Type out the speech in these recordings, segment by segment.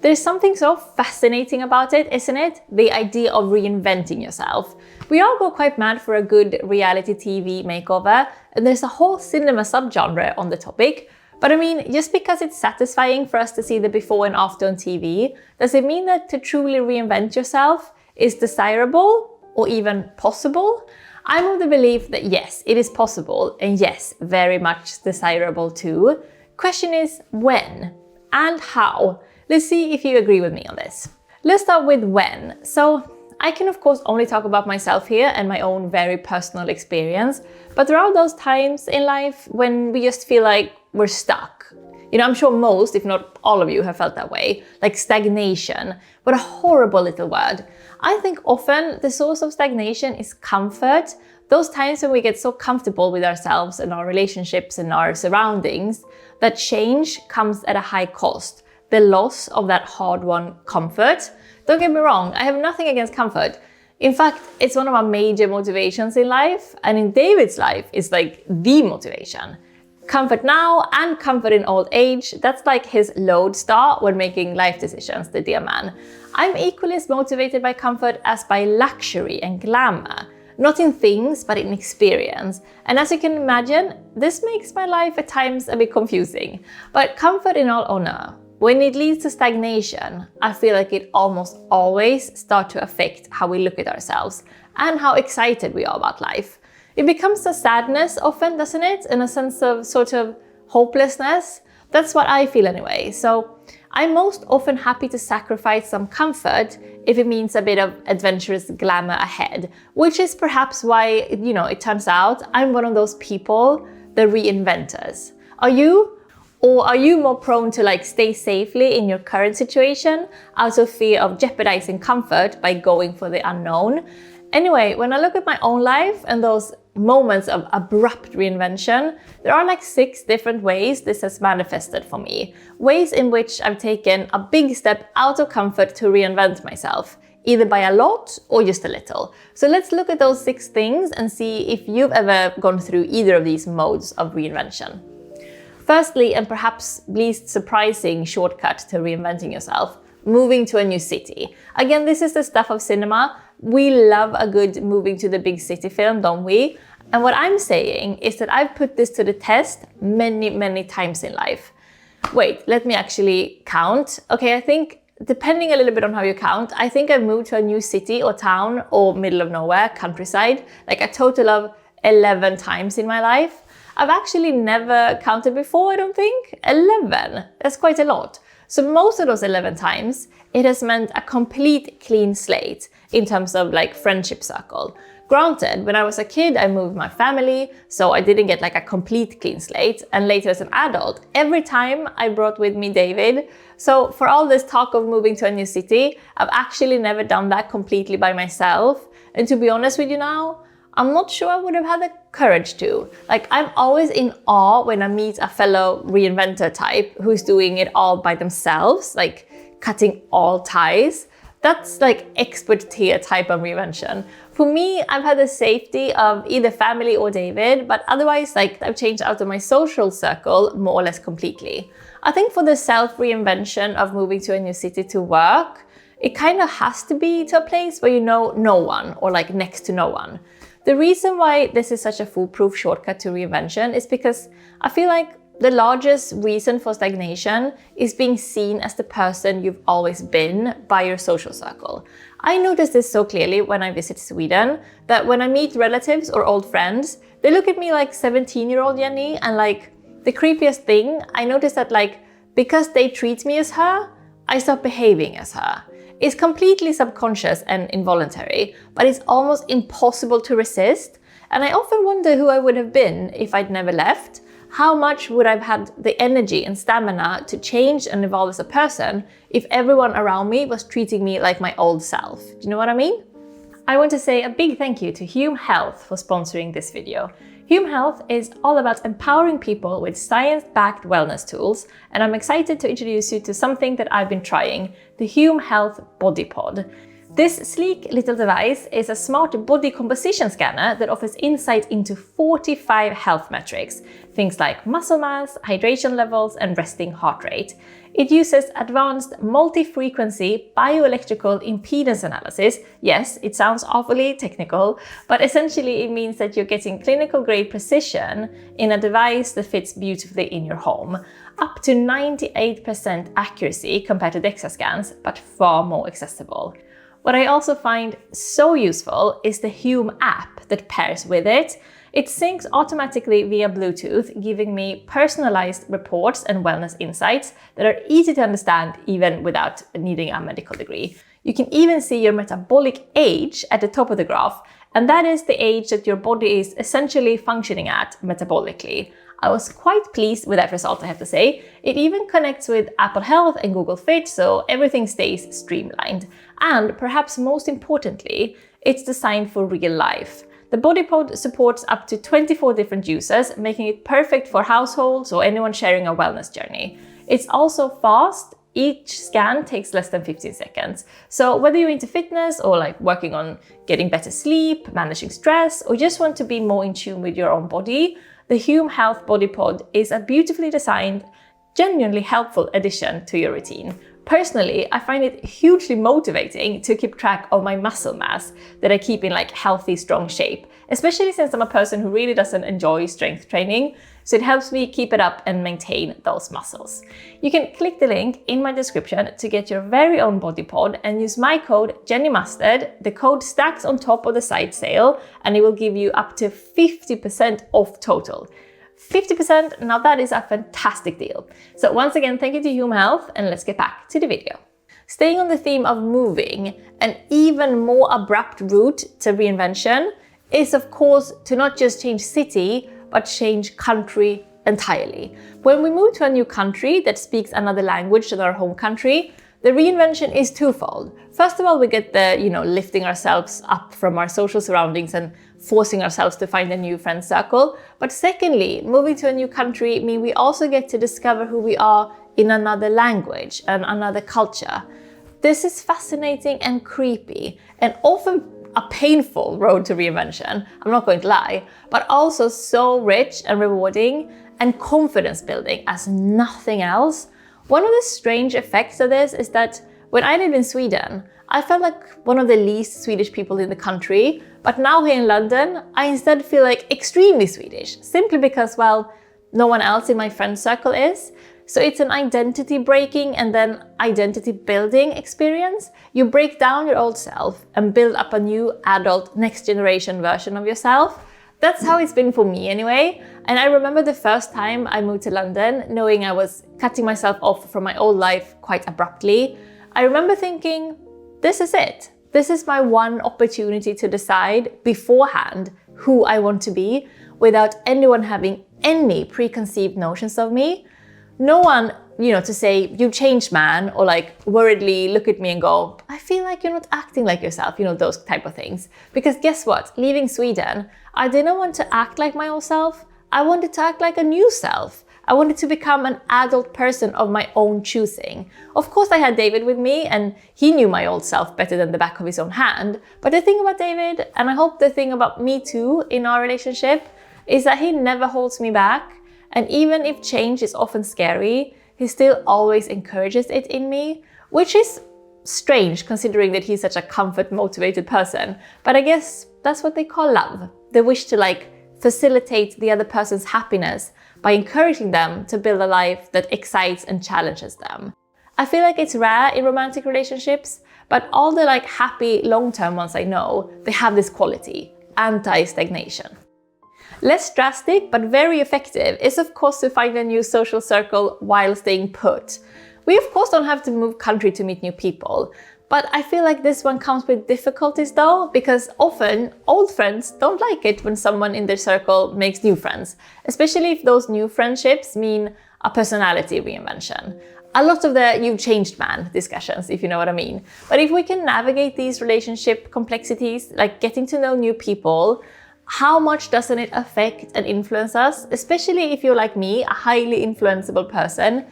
There's something so fascinating about it, isn't it? The idea of reinventing yourself. We all go quite mad for a good reality TV makeover, and there's a whole cinema subgenre on the topic. But I mean, just because it's satisfying for us to see the before and after on TV, does it mean that to truly reinvent yourself is desirable or even possible? I'm of the belief that yes, it is possible, and yes, very much desirable too. Question is when and how? Let's see if you agree with me on this. Let's start with when. So I can of course only talk about myself here and my own very personal experience, but there are those times in life when we just feel like we're stuck. You know, I'm sure most, if not all of you, have felt that way, like stagnation. What a horrible little word. I think often the source of stagnation is comfort. Those times when we get so comfortable with ourselves and our relationships and our surroundings that change comes at a high cost. The loss of that hard-won comfort. Don't get me wrong, I have nothing against comfort. In fact, it's one of my major motivations in life, and in David's life, it's like the motivation. Comfort now and comfort in old age, that's like his lodestar when making life decisions, the dear man. I'm equally as motivated by comfort as by luxury and glamour. Not in things, but in experience. And as you can imagine, this makes my life at times a bit confusing. But comfort in all honor. When it leads to stagnation, I feel like it almost always starts to affect how we look at ourselves and how excited we are about life. It becomes a sadness often, doesn't it? And a sense of sort of hopelessness. That's what I feel anyway. So I'm most often happy to sacrifice some comfort if it means a bit of adventurous glamour ahead, which is perhaps why, you know, it turns out I'm one of those people, the reinventors. Are you? Or are you more prone to like stay safely in your current situation out of fear of jeopardizing comfort by going for the unknown? Anyway, when I look at my own life and those moments of abrupt reinvention, there are like 6 different ways this has manifested for me. Ways in which I've taken a big step out of comfort to reinvent myself, either by a lot or just a little. So let's look at those 6 things and see if you've ever gone through either of these modes of reinvention. Firstly, and perhaps least surprising shortcut to reinventing yourself, moving to a new city. Again, this is the stuff of cinema. We love a good moving to the big city film, don't we? And what I'm saying is that I've put this to the test many times in life. Wait, let me actually count. Okay, I think depending a little bit on how you count, I think I've moved to a new city or town or middle of nowhere, countryside, like a total of 11 times in my life. I've actually never counted before, I don't think. 11, that's quite a lot. So most of those 11 times, it has meant a complete clean slate in terms of like friendship circle. Granted, when I was a kid, I moved my family, so I didn't get like a complete clean slate. And later as an adult, every time I brought with me David. So for all this talk of moving to a new city, I've actually never done that completely by myself. And to be honest with you now, I'm not sure I would have had the courage to. Like, I'm always in awe when I meet a fellow reinventor type who's doing it all by themselves, like cutting all ties. That's like expert tier type of reinvention. For me, I've had the safety of either family or David, but otherwise, like, I've changed out of my social circle more or less completely. I think for the self-reinvention of moving to a new city to work, it kind of has to be to a place where you know no one or like next to no one. The reason why this is such a foolproof shortcut to reinvention is because I feel like the largest reason for stagnation is being seen as the person you've always been by your social circle. I noticed this so clearly when I visit Sweden, that when I meet relatives or old friends, they look at me like 17-year-old Jenny, and like the creepiest thing, I noticed that like because they treat me as her, I start behaving as her. It's completely subconscious and involuntary, but it's almost impossible to resist. And I often wonder who I would have been if I'd never left. How much would I've had the energy and stamina to change and evolve as a person if everyone around me was treating me like my old self? Do you know what I mean? I want to say a big thank you to Hume Health for sponsoring this video. Hume Health is all about empowering people with science-backed wellness tools, and I'm excited to introduce you to something that I've been trying, the Hume Health Body Pod. This sleek little device is a smart body composition scanner that offers insight into 45 health metrics, things like muscle mass, hydration levels, and resting heart rate. It uses advanced multi-frequency bioelectrical impedance analysis. Yes, it sounds awfully technical, but essentially it means that you're getting clinical grade precision in a device that fits beautifully in your home. Up to 98% accuracy compared to DEXA scans, but far more accessible. What I also find so useful is the Hume app that pairs with it. It syncs automatically via Bluetooth, giving me personalized reports and wellness insights that are easy to understand even without needing a medical degree. You can even see your metabolic age at the top of the graph, and that is the age that your body is essentially functioning at metabolically. I was quite pleased with that result, I have to say. It even connects with Apple Health and Google Fit, so everything stays streamlined. And perhaps most importantly, it's designed for real life. The BodyPod supports up to 24 different users, making it perfect for households or anyone sharing a wellness journey. It's also fast. Each scan takes less than 15 seconds. So whether you're into fitness or like working on getting better sleep, managing stress, or just want to be more in tune with your own body, the Hume Health BodyPod is a beautifully designed, genuinely helpful addition to your routine. Personally, I find it hugely motivating to keep track of my muscle mass that I keep in like healthy, strong shape, especially since I'm a person who really doesn't enjoy strength training. So it helps me keep it up and maintain those muscles. You can click the link in my description to get your very own BodyPod and use my code JennyMustard. The code stacks on top of the site sale and it will give you up to 50% off total. 50%, now that is a fantastic deal. So once again, thank you to Hume Health, and let's get back to the video. Staying on the theme of moving, an even more abrupt route to reinvention is of course to not just change city, but change country entirely. When we move to a new country that speaks another language than our home country, the reinvention is twofold. First of all, we get the, lifting ourselves up from our social surroundings and forcing ourselves to find a new friend circle. But secondly, moving to a new country means we also get to discover who we are in another language and another culture. This is fascinating and creepy, and often a painful road to reinvention, I'm not going to lie, but also so rich and rewarding and confidence building as nothing else. One of the strange effects of this is that when I lived in Sweden, I felt like one of the least Swedish people in the country, but now here in London, I instead feel like extremely Swedish, simply because, well, no one else in my friend circle is. So it's an identity breaking and then identity building experience. You break down your old self and build up a new adult next generation version of yourself. That's how it's been for me anyway. And I remember the first time I moved to London, knowing I was cutting myself off from my old life quite abruptly. I remember thinking, this is it. This is my one opportunity to decide beforehand who I want to be without anyone having any preconceived notions of me. No one, to say, you changed, man, or like worriedly look at me and go, I feel like you're not acting like yourself, those type of things. Because guess what? Leaving Sweden, I didn't want to act like my old self. I wanted to act like a new self. I wanted to become an adult person of my own choosing. Of course, I had David with me and he knew my old self better than the back of his own hand. But the thing about David, and I hope the thing about me too in our relationship, is that he never holds me back. And even if change is often scary, he still always encourages it in me, which is strange considering that he's such a comfort-motivated person. But I guess that's what they call love. The wish to facilitate the other person's happiness by encouraging them to build a life that excites and challenges them. I feel like it's rare in romantic relationships, but all the happy long-term ones I know, they have this quality, anti-stagnation. Less drastic, but very effective, is of course to find a new social circle while staying put. We of course don't have to move country to meet new people, but I feel like this one comes with difficulties though, because often old friends don't like it when someone in their circle makes new friends, especially if those new friendships mean a personality reinvention. A lot of the "you've changed, man" discussions, if you know what I mean. But if we can navigate these relationship complexities, like getting to know new people, how much doesn't it affect and influence us? Especially if you're like me, a highly influenceable person.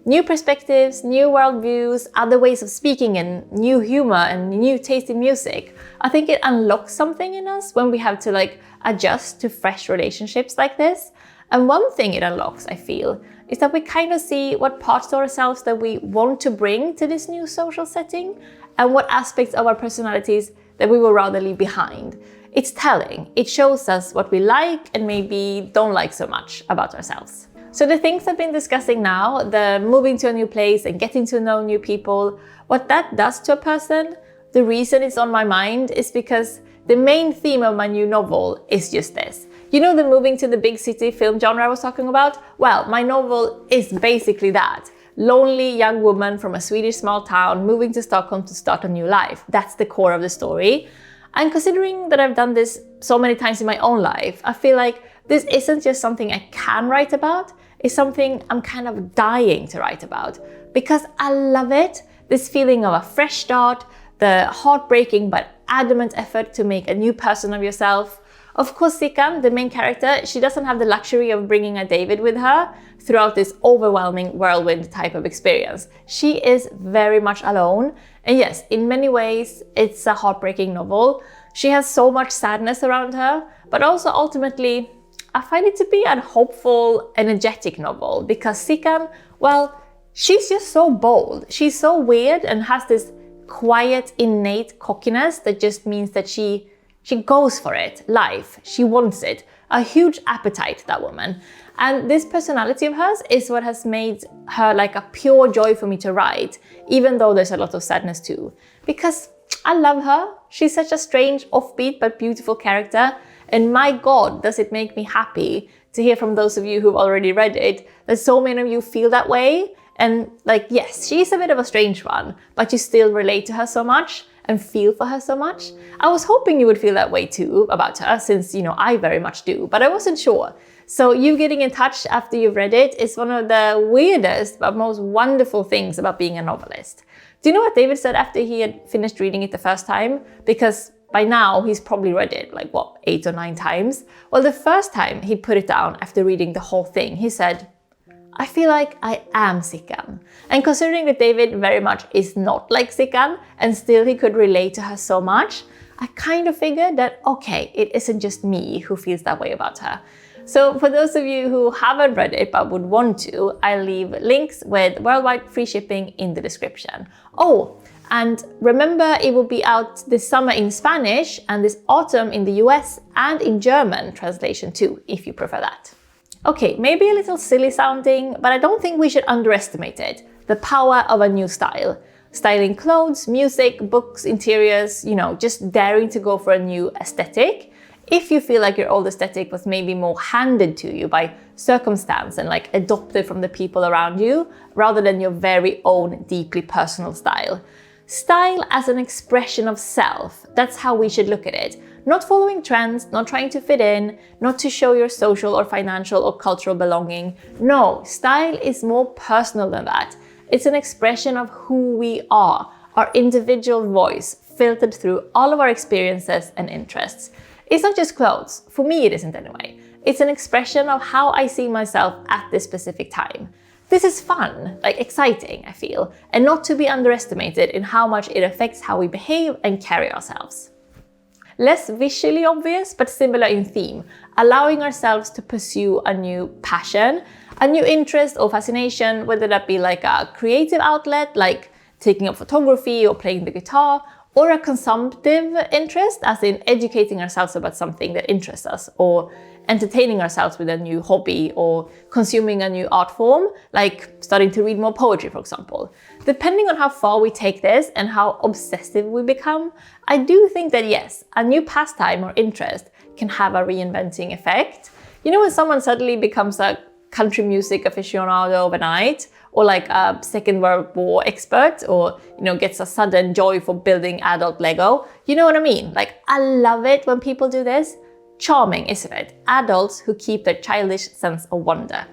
New perspectives, new worldviews, other ways of speaking, and new humor and new taste in music. I think it unlocks something in us when we have to adjust to fresh relationships like this. And one thing it unlocks, I feel, is that we kind of see what parts of ourselves that we want to bring to this new social setting and what aspects of our personalities that we will rather leave behind. It's telling. It shows us what we like and maybe don't like so much about ourselves. So the things I've been discussing now, the moving to a new place and getting to know new people, what that does to a person, the reason it's on my mind is because the main theme of my new novel is just this. You know the moving to the big city film genre I was talking about? Well, my novel is basically that. Lonely young woman from a Swedish small town moving to Stockholm to start a new life. That's the core of the story. And considering that I've done this so many times in my own life, I feel like this isn't just something I can write about, it's something I'm kind of dying to write about. Because I love it, this feeling of a fresh start, the heartbreaking but adamant effort to make a new person of yourself. Of course, Sikan, the main character, she doesn't have the luxury of bringing a David with her throughout this overwhelming whirlwind type of experience. She is very much alone. And yes, in many ways, it's a heartbreaking novel. She has so much sadness around her, but also ultimately, I find it to be a hopeful, energetic novel because Sikan, well, she's just so bold. She's so weird and has this quiet, innate cockiness that just means that she goes for it, life, she wants it. A huge appetite, that woman. And this personality of hers is what has made her like a pure joy for me to write, even though there's a lot of sadness too. Because I love her. She's such a strange, offbeat, but beautiful character. And my God, does it make me happy to hear from those of you who've already read it, that so many of you feel that way. And yes, she's a bit of a strange one, but you still relate to her so much and feel for her so much. I was hoping you would feel that way too about her, since, I very much do, but I wasn't sure. So you getting in touch after you've read it is one of the weirdest but most wonderful things about being a novelist. Do you know what David said after he had finished reading it the first time? Because by now he's probably read it 8 or 9 times. Well, the first time he put it down after reading the whole thing, he said, I feel like I am Sikan. And considering that David very much is not like Sikan and still he could relate to her so much, I kind of figured that, okay, it isn't just me who feels that way about her. So for those of you who haven't read it but would want to, I'll leave links with worldwide free shipping in the description. Oh, and remember it will be out this summer in Spanish and this autumn in the US and in German translation too, if you prefer that. Okay, maybe a little silly sounding, but I don't think we should underestimate it. The power of a new style. Styling clothes, music, books, interiors, just daring to go for a new aesthetic. If you feel like your old aesthetic was maybe more handed to you by circumstance and adopted from the people around you, rather than your very own deeply personal style. Style as an expression of self, that's how we should look at it. Not following trends, not trying to fit in, not to show your social or financial or cultural belonging. No, style is more personal than that. It's an expression of who we are, our individual voice, filtered through all of our experiences and interests. It's not just clothes. For me, it isn't anyway. It's an expression of how I see myself at this specific time. This is fun, exciting, I feel, and not to be underestimated in how much it affects how we behave and carry ourselves. Less visually obvious, but similar in theme, allowing ourselves to pursue a new passion, a new interest or fascination, whether that be a creative outlet, like taking up photography or playing the guitar, or a consumptive interest, as in educating ourselves about something that interests us, or entertaining ourselves with a new hobby, or consuming a new art form, like starting to read more poetry, for example. Depending on how far we take this and how obsessive we become, I do think that yes, a new pastime or interest can have a reinventing effect. When someone suddenly becomes a country music aficionado overnight, or a Second World War expert, or gets a sudden joy for building adult Lego. You know what I mean? I love it when people do this. Charming, isn't it? Adults who keep their childish sense of wonder.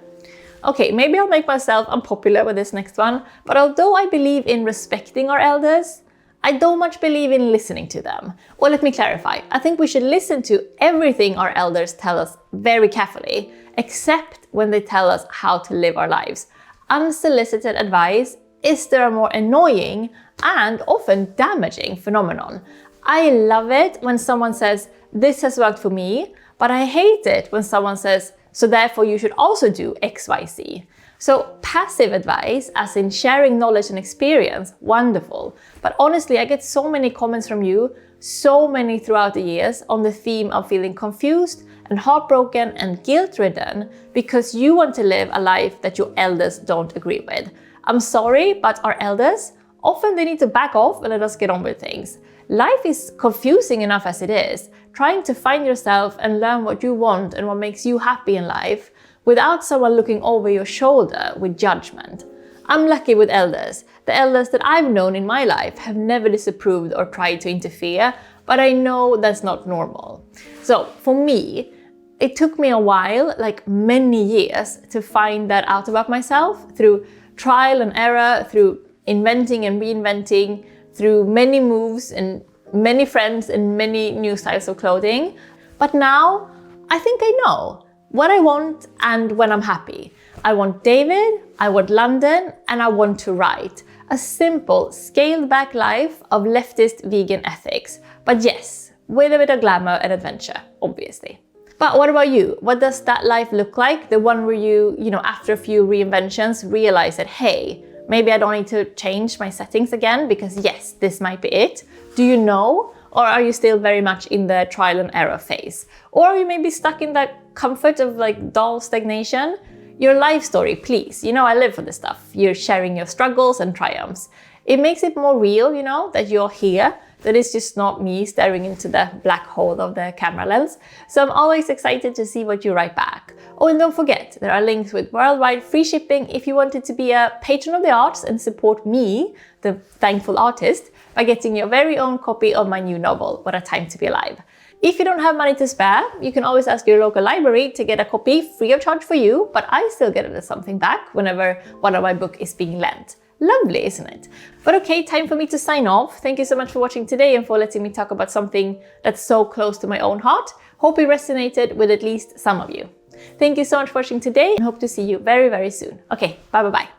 Okay, maybe I'll make myself unpopular with this next one, but although I believe in respecting our elders, I don't much believe in listening to them. Or let me clarify, I think we should listen to everything our elders tell us very carefully, except when they tell us how to live our lives. unsolicited advice is there a more annoying and often damaging phenomenon. I love it when someone says, this has worked for me, but I hate it when someone says, so therefore you should also do XYZ. So passive advice, as in sharing knowledge and experience, wonderful. But honestly, I get so many comments from you, so many throughout the years, on the theme of feeling confused and heartbroken and guilt-ridden because you want to live a life that your elders don't agree with. I'm sorry, but our elders, often they need to back off and let us get on with things. Life is confusing enough as it is. Trying to find yourself and learn what you want and what makes you happy in life without someone looking over your shoulder with judgment. I'm lucky with elders. The elders that I've known in my life have never disapproved or tried to interfere, but I know that's not normal. So for me, it took me a while, like many years, to find that out about myself through trial and error, through inventing and reinventing, through many moves and many friends and many new styles of clothing. But now I think I know what I want and when I'm happy. I want David, I want London, and I want to write. A simple, scaled back life of leftist vegan ethics. But yes, with a bit of glamour and adventure, obviously. But what about you? What does that life look like? The one where you after a few reinventions, realize that, hey, maybe I don't need to change my settings again because yes, this might be it. Do you know? Or are you still very much in the trial and error phase? Or are you maybe stuck in that comfort of like dull stagnation? Your life story, please. I live for this stuff. You're sharing your struggles and triumphs. It makes it more real, that you're here, that it's just not me staring into the black hole of the camera lens. So I'm always excited to see what you write back. Oh, and don't forget, there are links with worldwide free shipping if you wanted to be a patron of the arts and support me, the thankful artist, by getting your very own copy of my new novel, What a Time to Be Alive. If you don't have money to spare, you can always ask your local library to get a copy free of charge for you, but I still get a little something back whenever one of my books is being lent. Lovely, isn't it? But okay, time for me to sign off. Thank you so much for watching today and for letting me talk about something that's so close to my own heart. Hope it resonated with at least some of you. Thank you so much for watching today and hope to see you very, very soon. Okay, bye bye bye.